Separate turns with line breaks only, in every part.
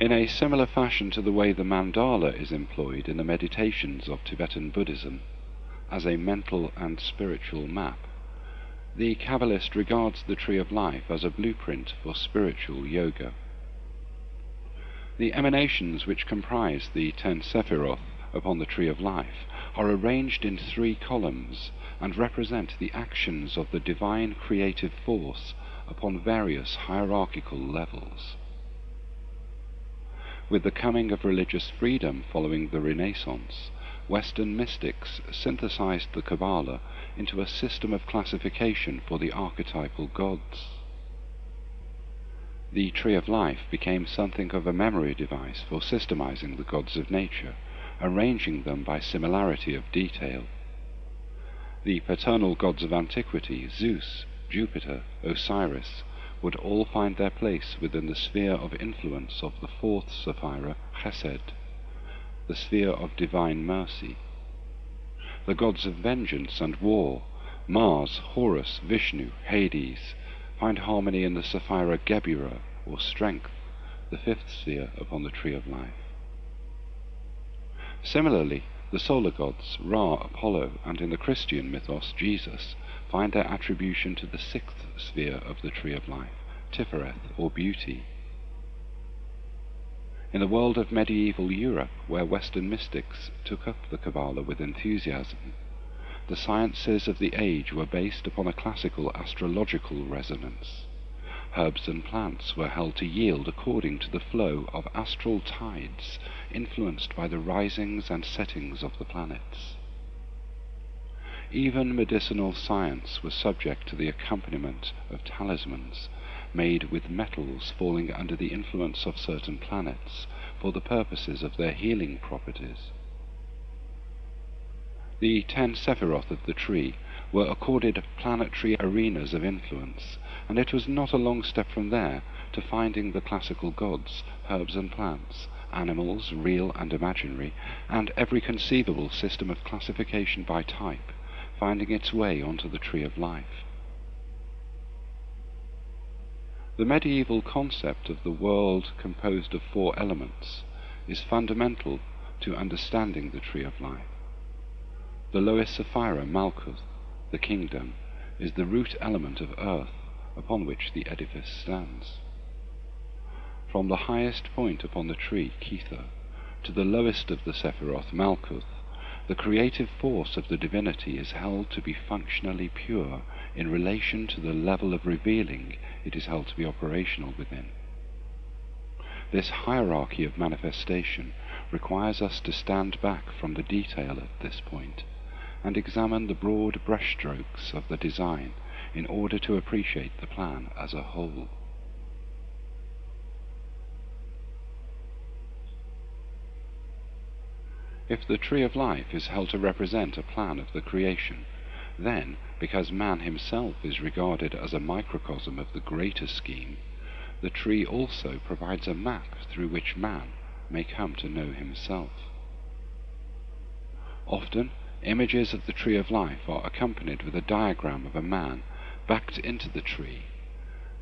In a similar fashion to the way the mandala is employed in the meditations of Tibetan Buddhism, as a mental and spiritual map, the Kabbalist regards the Tree of Life as a blueprint for spiritual yoga. The emanations which comprise the 10 Sephiroth upon the Tree of Life are arranged in 3 columns and represent the actions of the divine creative force upon various hierarchical levels. With the coming of religious freedom following the Renaissance, Western mystics synthesized the Qabalah into a system of classification for the archetypal gods. The Tree of Life became something of a memory device for systemizing the gods of nature, arranging them by similarity of detail. The paternal gods of antiquity, Zeus, Jupiter, Osiris, would all find their place within the sphere of influence of the 4th Sapphira, Chesed, the sphere of divine mercy. The gods of vengeance and war, Mars, Horus, Vishnu, Hades, find harmony in the Sapphira Gebura, or strength, the 5th sphere upon the Tree of Life. Similarly, the solar gods, Ra, Apollo, and in the Christian mythos, Jesus, find their attribution to the 6th sphere of the Tree of Life, Tifereth, or beauty. In the world of medieval Europe, where Western mystics took up the Qabalah with enthusiasm, the sciences of the age were based upon a classical astrological resonance. Herbs and plants were held to yield according to the flow of astral tides influenced by the risings and settings of the planets. Even medicinal science was subject to the accompaniment of talismans made with metals falling under the influence of certain planets for the purposes of their healing properties. The 10 Sephiroth of the tree were accorded planetary arenas of influence, and it was not a long step from there to finding the classical gods, herbs and plants, animals, real and imaginary, and every conceivable system of classification by type, finding its way onto the Tree of Life. The medieval concept of the world composed of 4 elements is fundamental to understanding the Tree of Life. The lowest Sapphira, Malkuth, the kingdom, is the root element of earth upon which the edifice stands. From the highest point upon the tree, Kether, to the lowest of the Sephiroth, Malkuth, the creative force of the divinity is held to be functionally pure in relation to the level of revealing it is held to be operational within. This hierarchy of manifestation requires us to stand back from the detail at this point and examine the broad brushstrokes of the design in order to appreciate the plan as a whole. If the Tree of Life is held to represent a plan of the creation, then, because man himself is regarded as a microcosm of the greater scheme, the tree also provides a map through which man may come to know himself. Often, images of the Tree of Life are accompanied with a diagram of a man backed into the tree.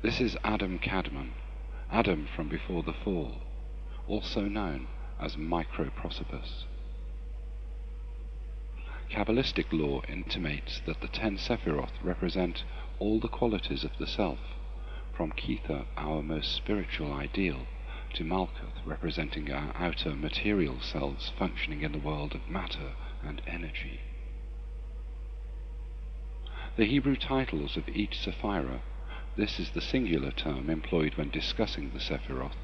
This is Adam Kadmon, Adam from before the fall, also known as Microprosopus. Kabbalistic lore intimates that the 10 Sephiroth represent all the qualities of the self, from Kether, our most spiritual ideal, to Malkuth, representing our outer material selves functioning in the world of matter and energy. The Hebrew titles of each Sapphira, this is the singular term employed when discussing the Sephiroth,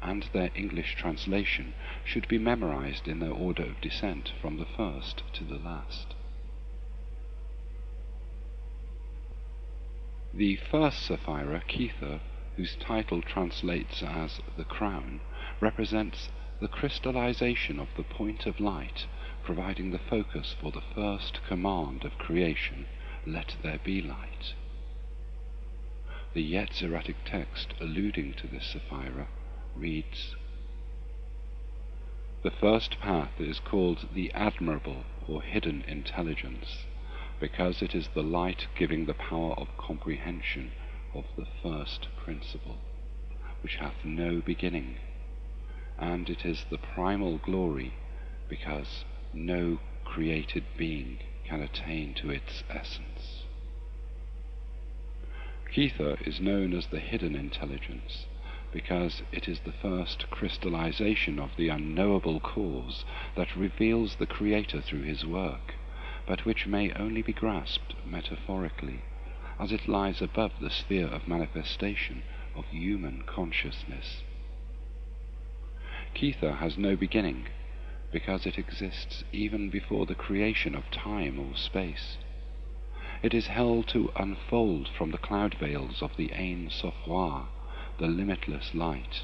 and their English translation should be memorized in their order of descent from the first to the last. The first Sapphira, Kether, whose title translates as the crown, represents the crystallization of the point of light, providing the focus for the first command of creation, "Let there be light." The Yetziratic text alluding to this Sapphira reads, "The first path is called the admirable or hidden intelligence, because it is the light giving the power of comprehension of the first principle, which hath no beginning, and it is the primal glory because no created being can attain to its essence. Kether is known as the hidden intelligence because it is the first crystallization of the unknowable cause that reveals the Creator through his work, but which may only be grasped metaphorically, as it lies above the sphere of manifestation of human consciousness. Kether has no beginning, because it exists even before the creation of time or space. It is held to unfold from the cloud veils of the Ein Sof, the limitless light,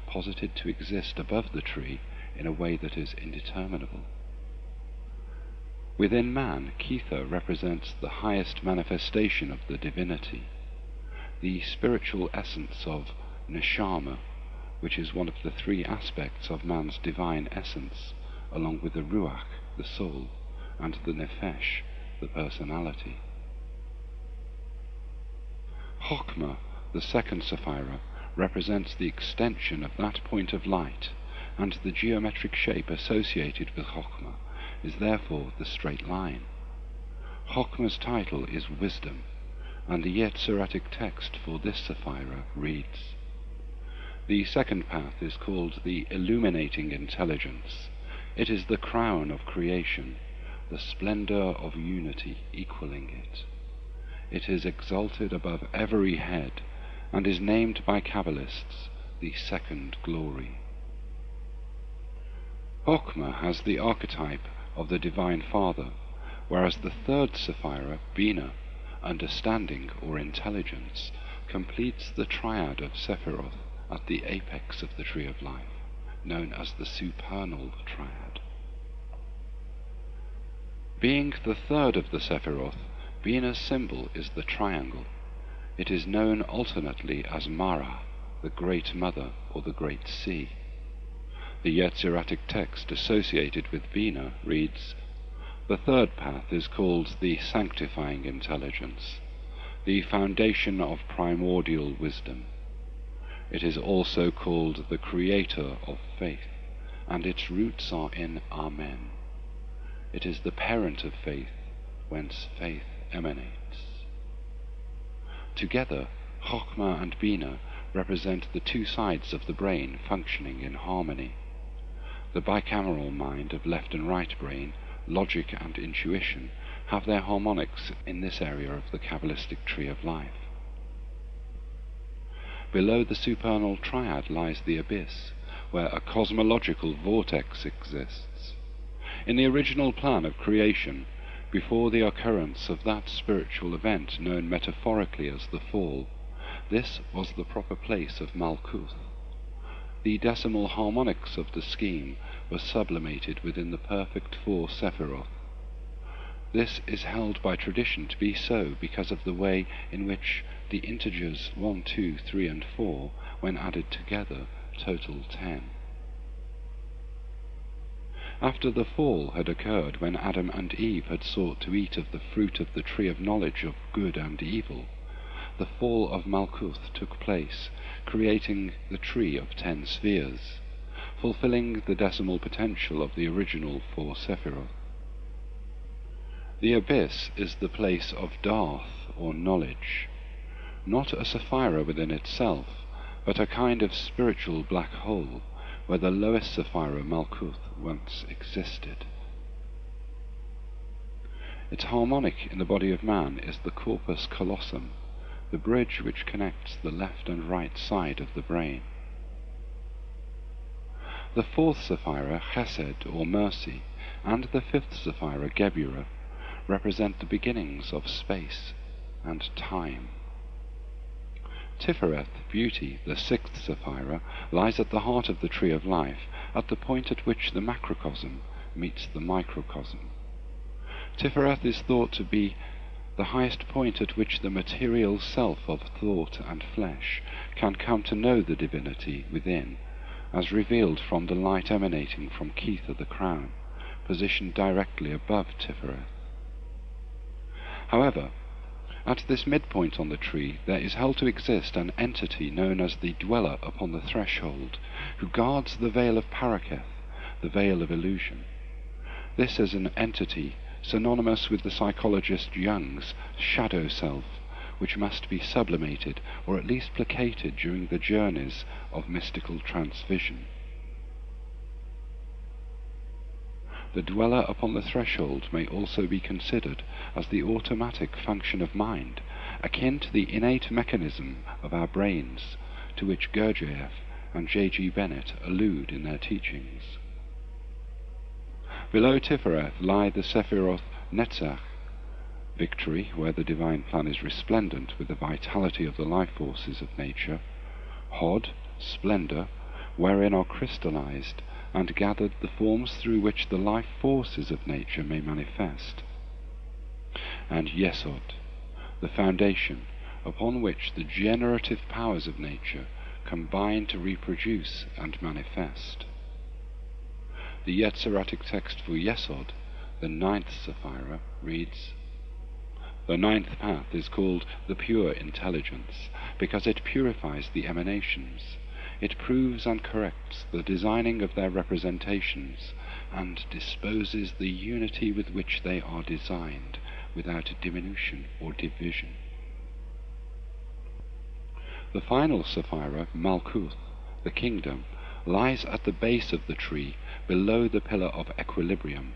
posited to exist above the tree in a way that is indeterminable. Within man, Kether represents the highest manifestation of the divinity, the spiritual essence of neshama, which is one of the three aspects of man's divine essence, along with the ruach, the soul, and the nefesh, the personality. Chokhmah, the second Sapphira, represents the extension of that point of light, and the geometric shape associated with Chokhmah is therefore the straight line. Chokhmah's title is wisdom, and the Yetziratic text for this Sapphira reads, "The second path is called the illuminating intelligence. It is the crown of creation, the splendor of unity equaling it. It is exalted above every head, and is named by Kabbalists the second glory." Chokhmah has the archetype of the Divine Father, whereas the third Sapphira, Bina, understanding or intelligence, completes the triad of Sephiroth at the apex of the Tree of Life, known as the supernal triad. Being the third of the Sephiroth, Bina's symbol is the triangle. It is known alternately as Mara, the Great Mother, or the Great Sea. The Yetziratic text associated with Bina reads, "The third path is called the sanctifying intelligence, the foundation of primordial wisdom. It is also called the creator of faith, and its roots are in Amen. It is the parent of faith, whence faith emanates." Together, Chokhmah and Bina represent the two sides of the brain functioning in harmony. The bicameral mind of left and right brain, logic and intuition, have their harmonics in this area of the Kabbalistic Tree of Life. Below the supernal triad lies the abyss, where a cosmological vortex exists. In the original plan of creation, before the occurrence of that spiritual event known metaphorically as the fall, this was the proper place of Malkuth. The decimal harmonics of the scheme were sublimated within the perfect four Sephiroth. This is held by tradition to be so because of the way in which the integers 1, 2, 3, and 4, when added together, total 10. After the fall had occurred, when Adam and Eve had sought to eat of the fruit of the tree of knowledge of good and evil, the fall of Malkuth took place, creating the tree of 10 spheres, fulfilling the decimal potential of the original 4 Sephiroth. The abyss is the place of Darth, or knowledge, not a Sapphira within itself, but a kind of spiritual black hole, where the lowest Sapphira, Malkuth, once existed. Its harmonic in the body of man is the corpus callosum, the bridge which connects the left and right side of the brain. The fourth Sapphira, Chesed, or mercy, and the fifth Sapphira, Geburah, represent the beginnings of space and time. Tifereth, beauty, the sixth Sapphira, lies at the heart of the Tree of Life, at the point at which the macrocosm meets the microcosm. Tifereth is thought to be the highest point at which the material self of thought and flesh can come to know the divinity within, as revealed from the light emanating from Kether the crown, positioned directly above Tifereth. However, At this midpoint on the tree there is held to exist an entity known as the Dweller upon the Threshold, who guards the veil of Paraketh, the veil of illusion. This is an entity synonymous with the psychologist Jung's shadow self, which must be sublimated or at least placated during the journeys of mystical transvision. The dweller upon the threshold may also be considered as the automatic function of mind, akin to the innate mechanism of our brains, to which Gurdjieff and J.G. Bennett allude in their teachings. Below Tifereth lie the Sephiroth Netzach, victory, where the divine plan is resplendent with the vitality of the life forces of nature; Hod, splendor, wherein are crystallized and gathered the forms through which the life forces of nature may manifest; and Yesod, the foundation upon which the generative powers of nature combine to reproduce and manifest. The Yetziratic text for Yesod, the 9th Sapphira, reads, "The 9th path is called the pure intelligence, because it purifies the emanations. It proves and corrects the designing of their representations, and disposes the unity with which they are designed, without diminution or division." The final Sapphira, Malkuth, the kingdom, lies at the base of the tree, below the pillar of equilibrium.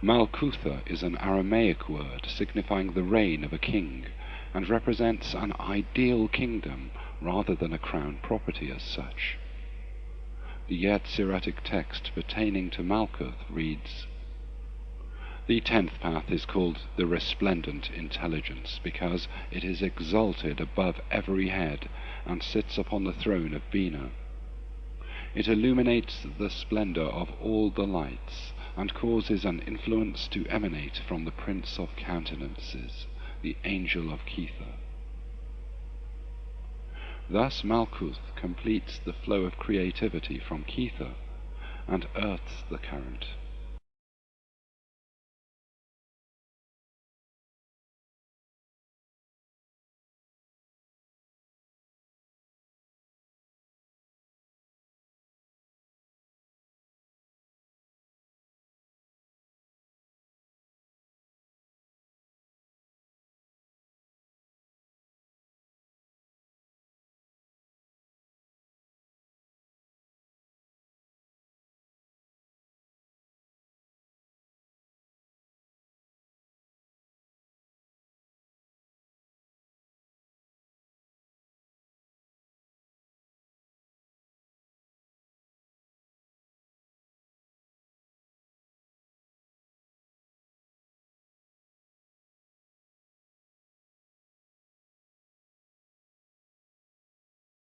Malkutha is an Aramaic word signifying the reign of a king, and represents an ideal kingdom rather than a crown property as such. The Yetziratic text pertaining to Malkuth reads, "The 10th path is called the resplendent intelligence, because it is exalted above every head and sits upon the throne of Bina. It illuminates the splendor of all the lights, and causes an influence to emanate from the Prince of Countenances, the Angel of Kether." Thus Malkuth completes the flow of creativity from Kether, and earths the current